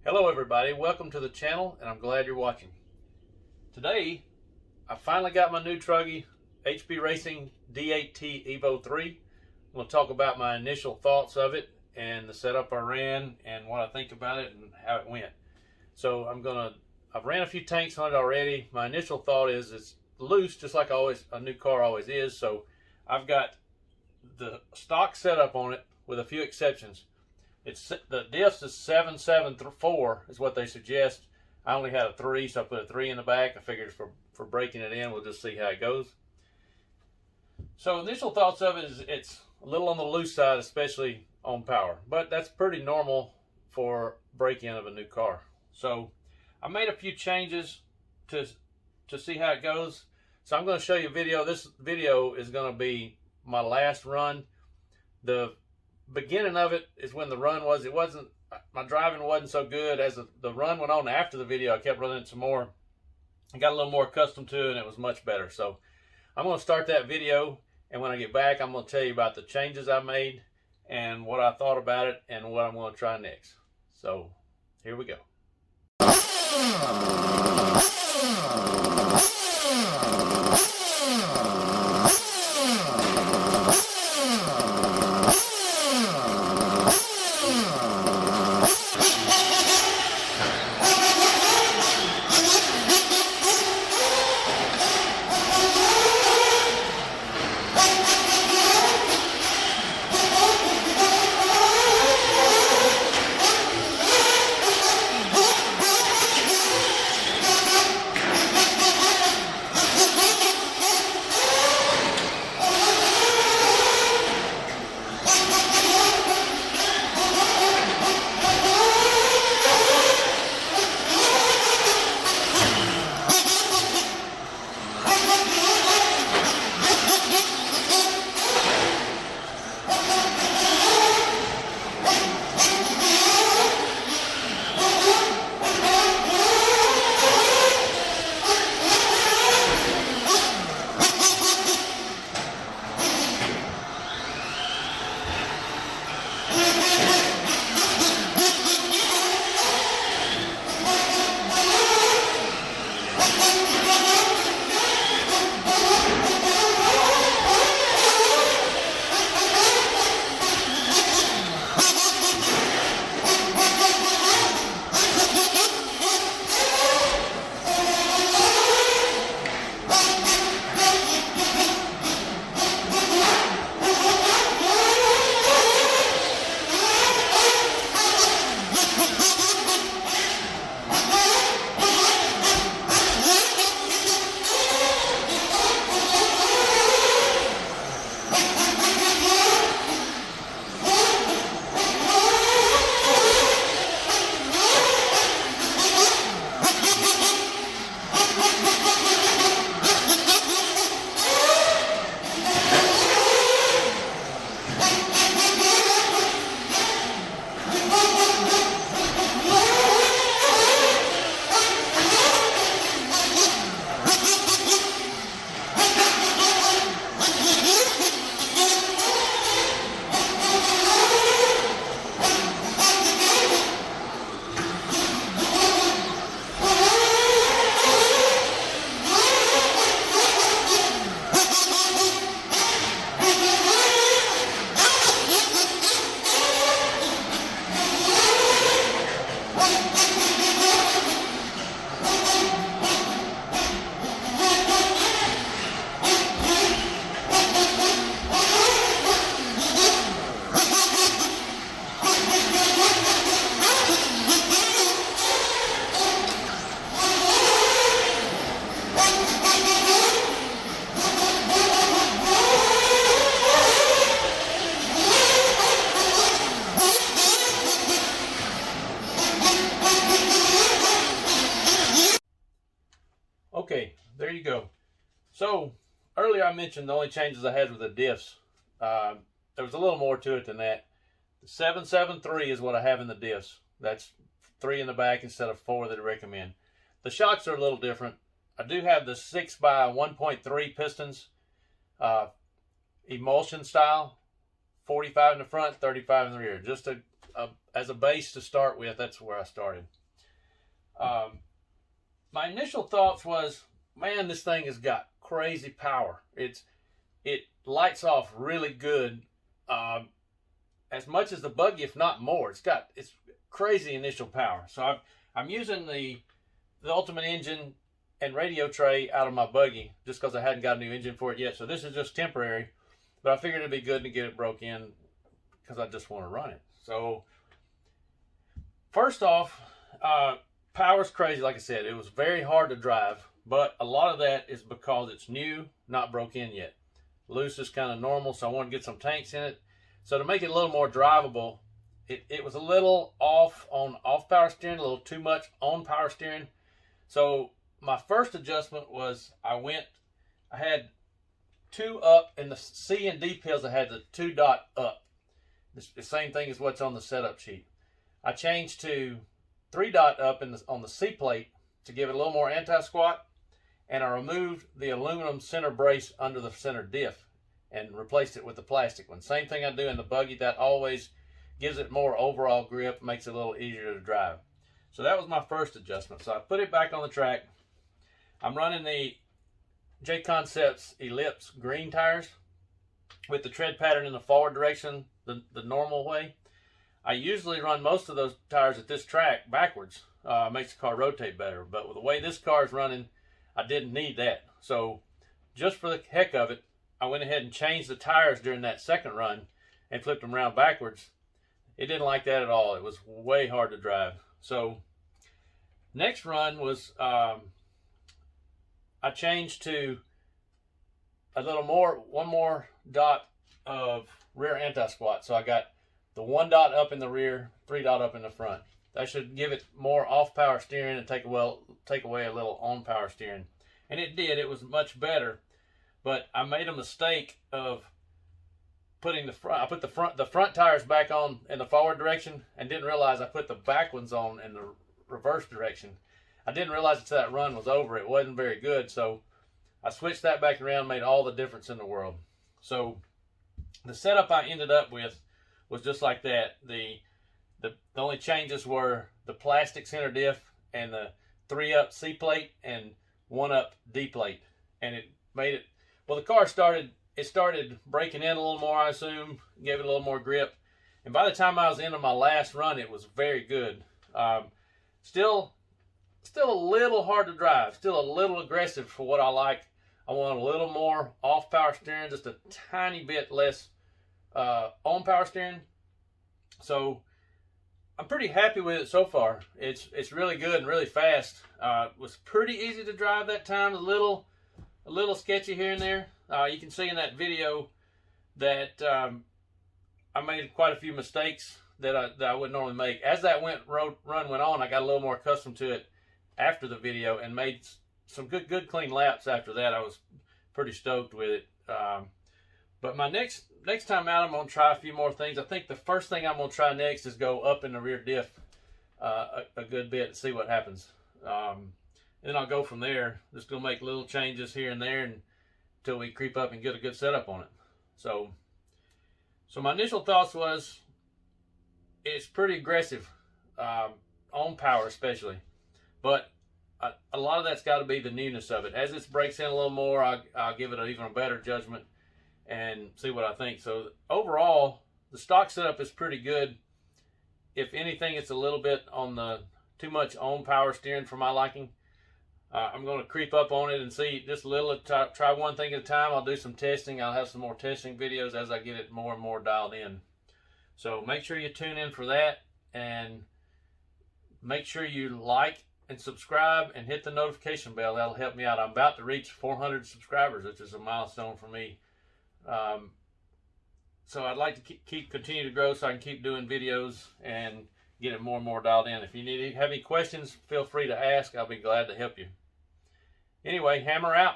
Hello everybody, welcome to the channel and I'm glad you're watching. Today I finally got my new truggy HB Racing D8T Evo3. I'm going to talk about my initial thoughts of it and the setup I ran and what I think about it and how it went. So I've ran a few tanks on it already. My initial thought is it's loose just like a new car always is. So I've got the stock setup on it with a few exceptions. The diffs is 7.74 is what they suggest. I only had a 3, so I put a 3 in the back. I figured for breaking it in, we'll just see how it goes. So initial thoughts of it is it's a little on the loose side, especially on power, but that's pretty normal for break-in of a new car. So I made a few changes to see how it goes. So I'm going to show you a video. This video is going to be my last run. The beginning of it is when the run was, my driving wasn't so good. As the run went on after the video, I kept running it some more. I got a little more accustomed to it and it was much better. So I'm going to start that video, and when I get back, I'm going to tell you about the changes I made and what I thought about it and what I'm going to try next. So here we go. Okay, there you go. So earlier I mentioned the only changes I had with the diffs. There was a little more to it than that. The 773 is what I have in the diffs. That's 3 in the back instead of 4 that they recommend. The shocks are a little different. I do have the 6x1.3 pistons, emulsion style, 45 in the front, 35 in the rear. Just a as a base to start with, that's where I started. My initial thoughts was, man, this thing has got crazy power. It lights off really good, as much as the buggy, if not more. It's crazy initial power. So I'm using the Ultimate engine and radio tray out of my buggy just because I hadn't got a new engine for it yet. So this is just temporary, but I figured it'd be good to get it broke in because I just want to run it. So first off, power's crazy. Like I said, it was very hard to drive, but a lot of that is because it's new, not broke in yet. Loose is kind of normal, so I want to get some tanks in it. So to make it a little more drivable, it was a little off on off power steering, a little too much on power steering. So my first adjustment was I had 2 up in the C and D pills. I had the 2 dot up. It's the same thing as what's on the setup sheet. I changed to 3 dot up on the C plate to give it a little more anti-squat, and I removed the aluminum center brace under the center diff and replaced it with the plastic one. Same thing I do in the buggy. That always gives it more overall grip, makes it a little easier to drive. So that was my first adjustment. So I put it back on the track. I'm running the J Concepts Ellipse green tires with the tread pattern in the forward direction, the normal way. I usually run most of those tires at this track backwards. Makes the car rotate better. But with the way this car is running, I didn't need that. So just for the heck of it, I went ahead and changed the tires during that second run and flipped them around backwards. It didn't like that at all. It was way hard to drive. So next run was, I changed to one more dot of rear anti-squat. So I got the 1 dot up in the rear, 3 dot up in the front. That should give it more off power steering and take away a little on power steering. And it did. It was much better. But I made a mistake of putting I put the front tires back on in the forward direction and didn't realize I put the back ones on in the reverse direction. I didn't realize until that run was over. It wasn't very good. So I switched that back around, made all the difference in the world. So the setup I ended up with was just like that. The only changes were the plastic center diff and the 3 up C plate and 1 up D plate. And it made it, well, the car started breaking in a little more, I assume, gave it a little more grip. And by the time I was into my last run, it was very good. Still a little hard to drive, still a little aggressive for what I like. I want a little more off power steering, just a tiny bit less on power steering. So I'm pretty happy with it so far. It's really good and really fast. It was pretty easy to drive that time, a little sketchy here and there. You can see in that video that I made quite a few mistakes that I wouldn't normally make. As that run went on, I got a little more accustomed to it after the video and made some good clean laps after that. I was pretty stoked with it. But my next time out, I'm going to try a few more things. I think the first thing I'm going to try next is go up in the rear diff a good bit and see what happens. And then I'll go from there. Just going to make little changes here and there until we creep up and get a good setup on it. So my initial thoughts was it's pretty aggressive on power especially. But a lot of that's got to be the newness of it. As it breaks in a little more, I'll give it even a better judgment and see what I think. So overall, the stock setup is pretty good. If anything, it's a little bit on the too much on power steering for my liking. I'm going to creep up on it and see just a little, try one thing at a time. I'll do some testing. I'll have some more testing videos as I get it more and more dialed in. So make sure you tune in for that, and make sure you like and subscribe and hit the notification bell. That'll help me out. I'm about to reach 400 subscribers, which is a milestone for me. So I'd like to continue to grow so I can keep doing videos and get it more and more dialed in. If you have any questions, feel free to ask. I'll be glad to help you. Anyway, hammer out.